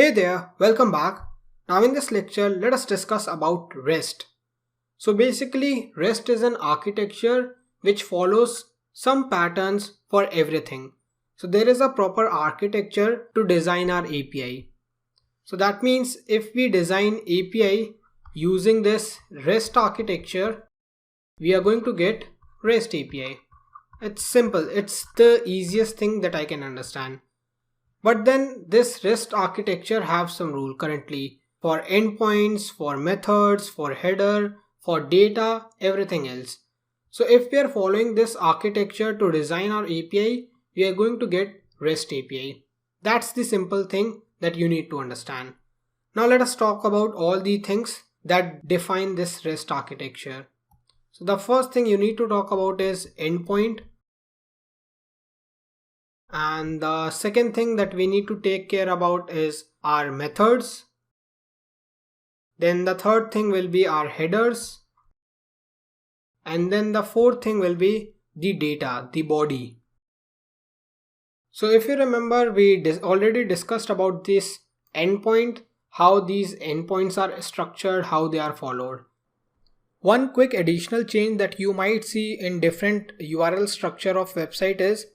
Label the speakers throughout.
Speaker 1: Hey there, welcome back. Now in this lecture, let us discuss about REST. So basically, REST is an architecture which follows some patterns for everything. So there is a proper architecture to design our API. So that means if we design API using this REST architecture, we are going to get REST API. It's simple, it's the easiest thing that I can understand. But then this REST architecture have some rule currently for endpoints, for methods, for header, for data, everything else. So if we are following this architecture to design our API, we are going to get REST API. That's the simple thing that you need to understand. Now let us talk about all the things that define this REST architecture. So the first thing you need to talk about is endpoint. And the second thing that we need to take care about is our methods. Then the third thing will be our headers. And then the fourth thing will be the data, the body. So if you remember, we already discussed about this endpoint, how these endpoints are structured, how they are followed. One quick additional change that you might see in different URL structure of website is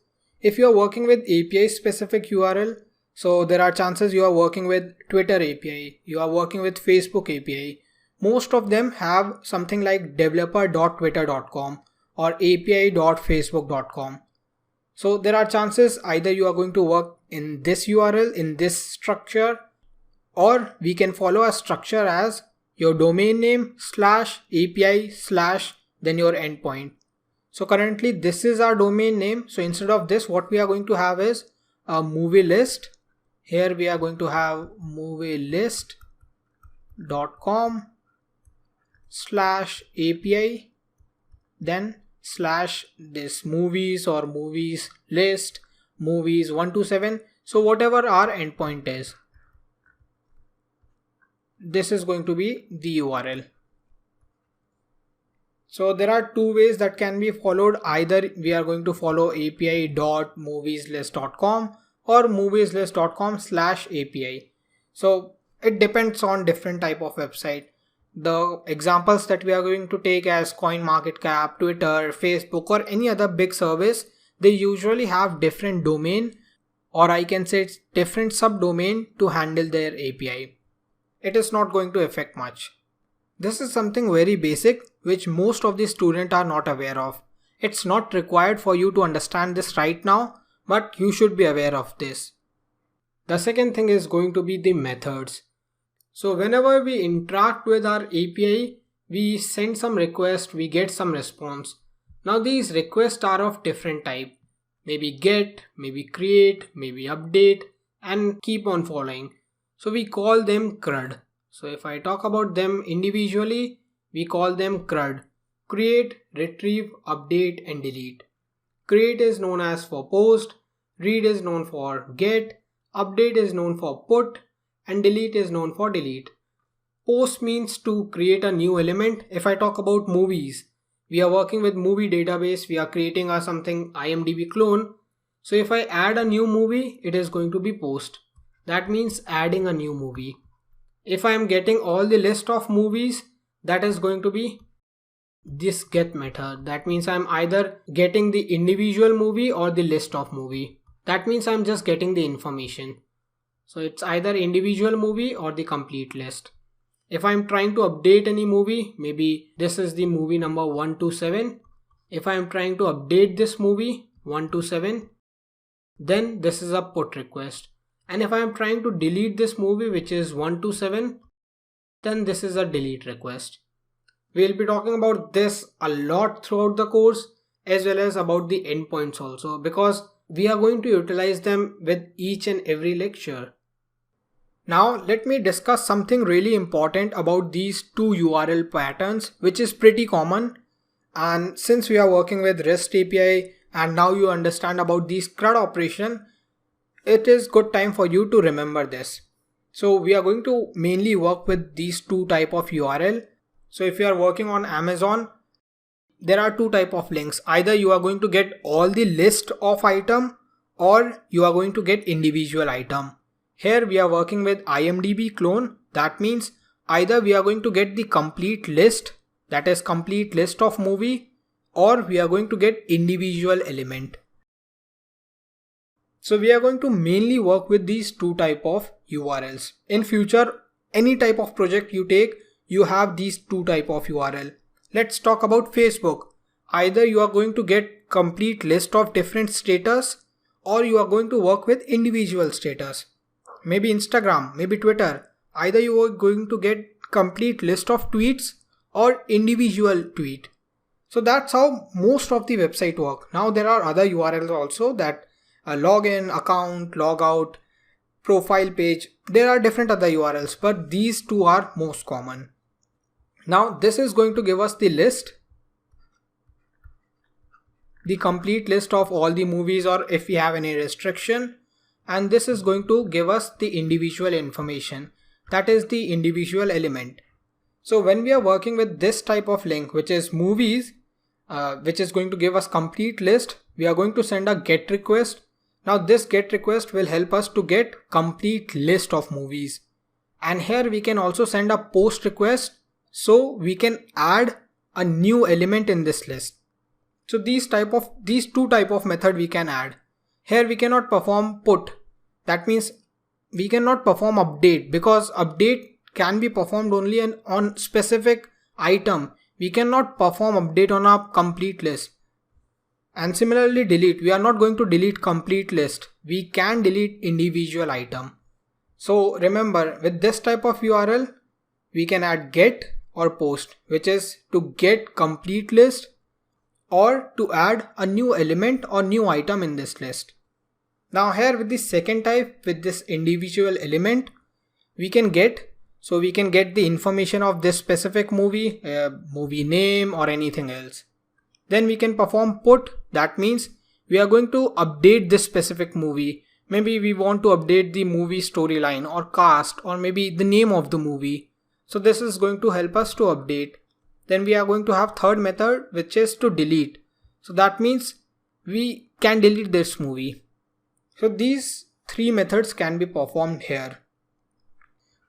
Speaker 1: if you are working with API specific URL, so there are chances you are working with Twitter API, you are working with Facebook API. Most of them have something like developer.twitter.com or api.facebook.com. So there are chances either you are going to work in this URL, in this structure, or we can follow a structure as your domain name /API/ then your endpoint. So currently this is our domain name. So instead of this, what we are going to have is a movie list. Here we are going to have movielist.com /API, then / movies or movies list, movies 127. So whatever our endpoint is, this is going to be the URL. So there are two ways that can be followed. Either we are going to follow api.movieslist.com or movieslist.com /API. So it depends on different type of website. The examples that we are going to take as CoinMarketCap, Twitter, Facebook or any other big service, they usually have different domain, or I can say it's different subdomain to handle their API. It is not going to affect much. This is something very basic which most of the students are not aware of. It's not required for you to understand this right now, but you should be aware of this. The second thing is going to be the methods. So whenever we interact with our API, we send some request, we get some response. Now these requests are of different type. Maybe get, maybe create, maybe update, and keep on following. So we call them CRUD. So if I talk about them individually, we call them CRUD. Create, retrieve, update and delete. Create is known as for post, read is known for get, update is known for put, and delete is known for delete. Post means to create a new element. If I talk about movies, we are working with movie database, we are creating a something IMDb clone. So if I add a new movie, it is going to be post. That means adding a new movie. If I am getting all the list of movies, that is going to be this get method. That means I'm either getting the individual movie or the list of movie. That means I'm just getting the information. So it's either individual movie or the complete list. If I'm trying to update any movie, maybe this is the movie number 127. If I'm trying to update this movie 127, then this is a put request. And if I am trying to delete this movie which is 127, then this is a delete request. We'll be talking about this a lot throughout the course as well as about the endpoints also, because we are going to utilize them with each and every lecture. Now let me discuss something really important about these two URL patterns which is pretty common, and since we are working with REST API and now you understand about these CRUD operation, it is good time for you to remember this. So we are going to mainly work with these two type of URL. So if you are working on Amazon, there are two type of links. Either you are going to get all the list of item or you are going to get individual item. Here we are working with IMDb clone. That means either we are going to get the complete list, that is complete list of movie, or we are going to get individual element. So we are going to mainly work with these two type of URLs. In future, any type of project you take, you have these two type of URL. Let's talk about Facebook. Either you are going to get complete list of different status, or you are going to work with individual status. Maybe Instagram, maybe Twitter. Either you are going to get complete list of tweets or individual tweet. So that's how most of the website work. Now there are other URLs also, that login, account, logout, profile page. There are different other URLs, but these two are most common. Now this is going to give us the list, the complete list of all the movies, or if we have any restriction, and this is going to give us the individual information, that is the individual element. So when we are working with this type of link, which is movies, which is going to give us complete list, we are going to send a GET request. Now this GET request will help us to get complete list of movies. And here we can also send a POST request, so we can add a new element in this list. So these two type of method we can add. Here we cannot perform put. That means we cannot perform update, because update can be performed only on specific item. We cannot perform update on a complete list. And similarly delete. We are not going to delete complete list. We can delete individual item. So remember, with this type of URL, we can add get or post, which is to get complete list or to add a new element or new item in this list. Now here with the second type, with this individual element, we can get the information of this specific movie, movie name or anything else. Then we can perform put. That means we are going to update this specific movie. Maybe we want to update the movie storyline or cast, or maybe the name of the movie. So this is going to help us to update. Then we are going to have third method, which is to delete. So that means we can delete this movie. So these three methods can be performed here.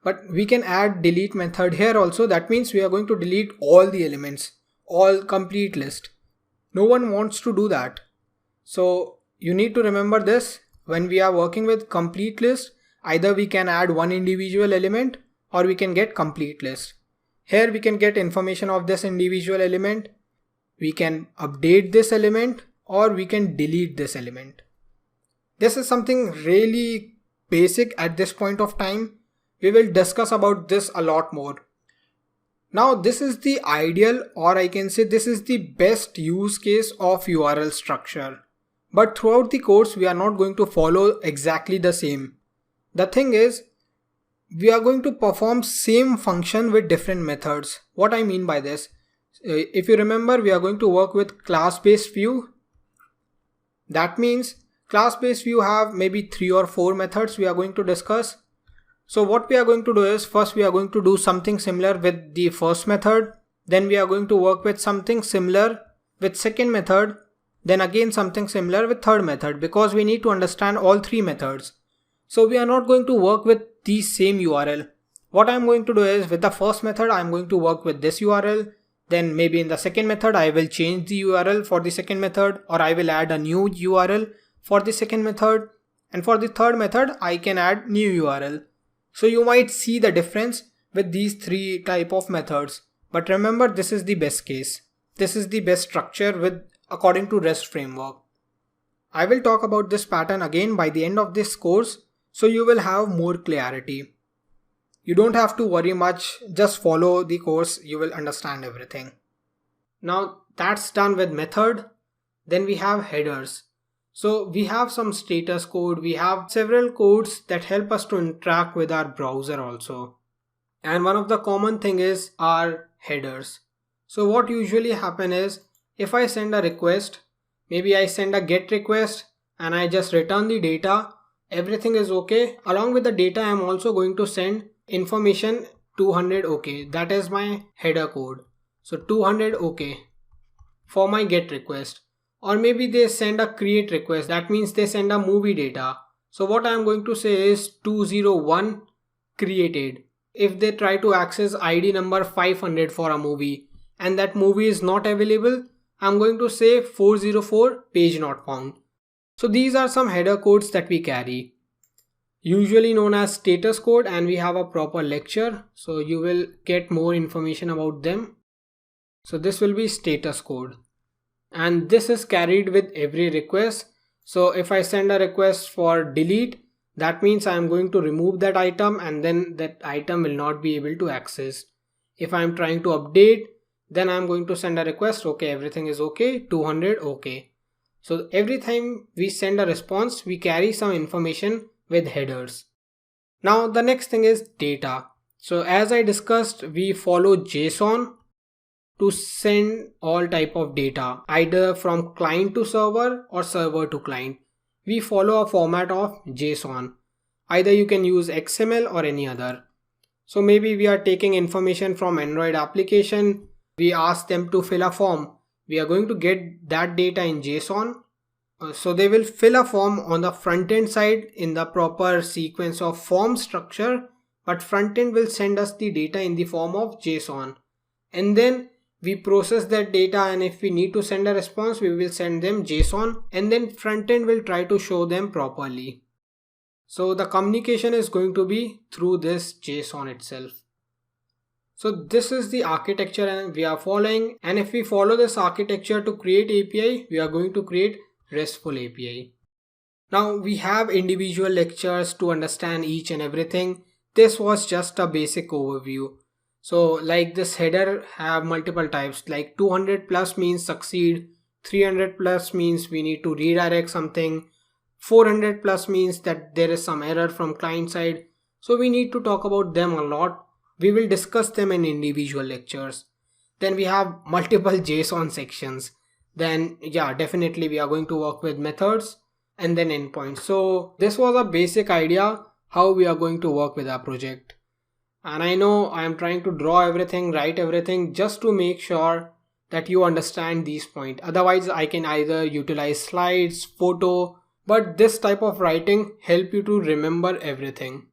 Speaker 1: But we can add delete method here also. That means we are going to delete all the elements, all complete list. No one wants to do that. So you need to remember this. When we are working with complete list, either we can add one individual element or we can get complete list. Here we can get information of this individual element. We can update this element or we can delete this element. This is something really basic at this point of time. We will discuss about this a lot more. Now this is the ideal, or I can say this is the best use case of URL structure. But throughout the course we are not going to follow exactly the same. The thing is, we are going to perform same function with different methods. What I mean by this, if you remember, we are going to work with class-based view. That means class-based view have maybe 3 or 4 methods we are going to discuss. So what we are going to do is, first we are going to do something similar with the first method. Then we are going to work with something similar with second method. Then again something similar with third method, because we need to understand all 3 methods. So we are not going to work with the same URL. What I am going to do is, with the first method I am going to work with this URL. Then maybe in the second method I will change the URL for the second method, or I will add a new URL for the second method. And for the third method I can add new URL. So you might see the difference with these 3 type of methods. But remember, this is the best case. This is the best structure according to REST framework. I will talk about this pattern again by the end of this course, so you will have more clarity. You don't have to worry much, just follow the course, you will understand everything. Now that's done with method. Then we have headers. So we have some status code, we have several codes that help us to interact with our browser also. And one of the common thing is our headers. So what usually happen is, if I send a request, maybe I send a GET request and I just return the data, everything is okay. Along with the data I am also going to send information 200 OK. That is my header code. So 200 OK for my GET request. Or maybe they send a create request. That means they send a movie data. So what I am going to say is 201 created. If they try to access ID number 500 for a movie and that movie is not available, I'm going to say 404 page not found. So these are some header codes that we carry, usually known as status code, and we have a proper lecture, so you will get more information about them. So this will be status code, and this is carried with every request. So if I send a request for delete, that means I am going to remove that item and then that item will not be able to access. If I am trying to update, then I am going to send a request, okay, everything is okay, 200 okay. So every time we send a response, we carry some information with headers. Now the next thing is data. So as I discussed, we follow JSON to send all type of data, either from client to server or server to client. We follow a format of JSON. Either you can use XML or any other. So maybe we are taking information from Android application. We ask them to fill a form. We are going to get that data in JSON. So they will fill a form on the front end side in the proper sequence of form structure, but front end will send us the data in the form of JSON. And then we process that data, and if we need to send a response, we will send them JSON, and then front end will try to show them properly. So the communication is going to be through this JSON itself. So this is the architecture and we are following, and if we follow this architecture to create API, we are going to create RESTful API. Now we have individual lectures to understand each and everything. This was just a basic overview. So like this header have multiple types, like 200 plus means succeed, 300 plus means we need to redirect something, 400 plus means that there is some error from client side. So we need to talk about them a lot. We will discuss them in individual lectures. Then we have multiple JSON sections. Then yeah, definitely we are going to work with methods and then endpoints. So this was a basic idea how we are going to work with our project. And I know I am trying to draw everything, write everything just to make sure that you understand these points. Otherwise I can either utilize slides, photo, but this type of writing help you to remember everything.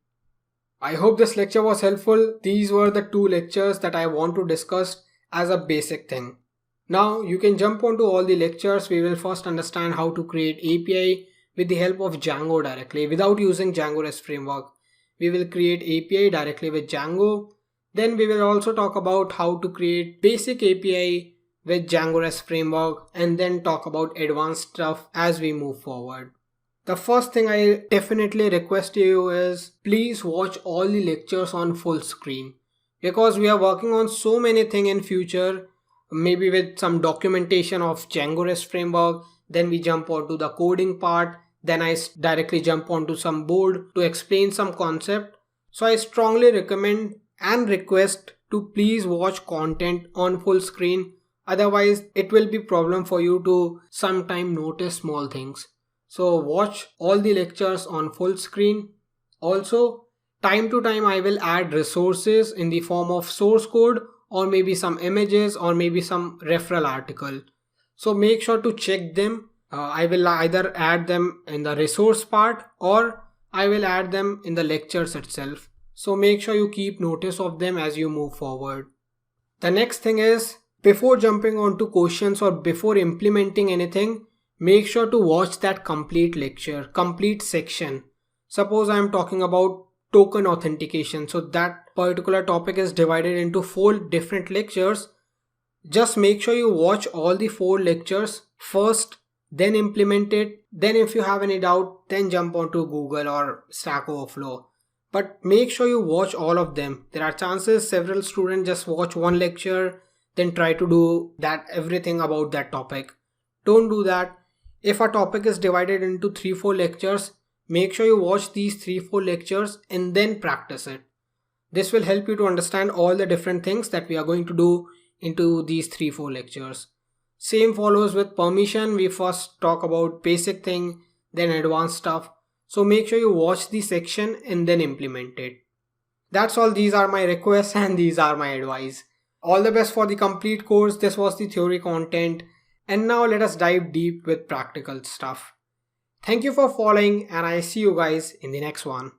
Speaker 1: I hope this lecture was helpful. These were the two lectures that I want to discuss as a basic thing. Now you can jump onto all the lectures. We will first understand how to create API with the help of Django directly without using Django REST framework. We will create API directly with Django. Then we will also talk about how to create basic API with Django REST framework, and then talk about advanced stuff as we move forward. The first thing I definitely request you is please watch all the lectures on full screen, because we are working on so many things in future, maybe with some documentation of Django REST framework. Then we jump onto the coding part. Then I directly jump onto some board to explain some concept. So I strongly recommend and request to please watch content on full screen. Otherwise it will be problem for you to sometime notice small things. So watch all the lectures on full screen. Also, time to time I will add resources in the form of source code or maybe some images or maybe some referral article. So make sure to check them. I will either add them in the resource part or I will add them in the lectures itself. So make sure you keep notice of them as you move forward. The next thing is, before jumping onto questions or before implementing anything, make sure to watch that complete lecture, complete section. Suppose I am talking about token authentication. So that particular topic is divided into 4 different lectures. Just make sure you watch all the 4 lectures first, then implement it. Then if you have any doubt, then jump onto Google or Stack Overflow. But make sure you watch all of them. There are chances several students just watch one lecture, then try to do that everything about that topic. Don't do that. If a topic is divided into 3-4 lectures, make sure you watch these 3-4 lectures and then practice it. This will help you to understand all the different things that we are going to do into these 3-4 lectures. Same follows with permission. We first talk about basic thing, then advanced stuff. So make sure you watch the section and then implement it. That's all. These are my requests and these are my advice. All the best for the complete course. This was the theory content. And now let us dive deep with practical stuff. Thank you for following, and I see you guys in the next one.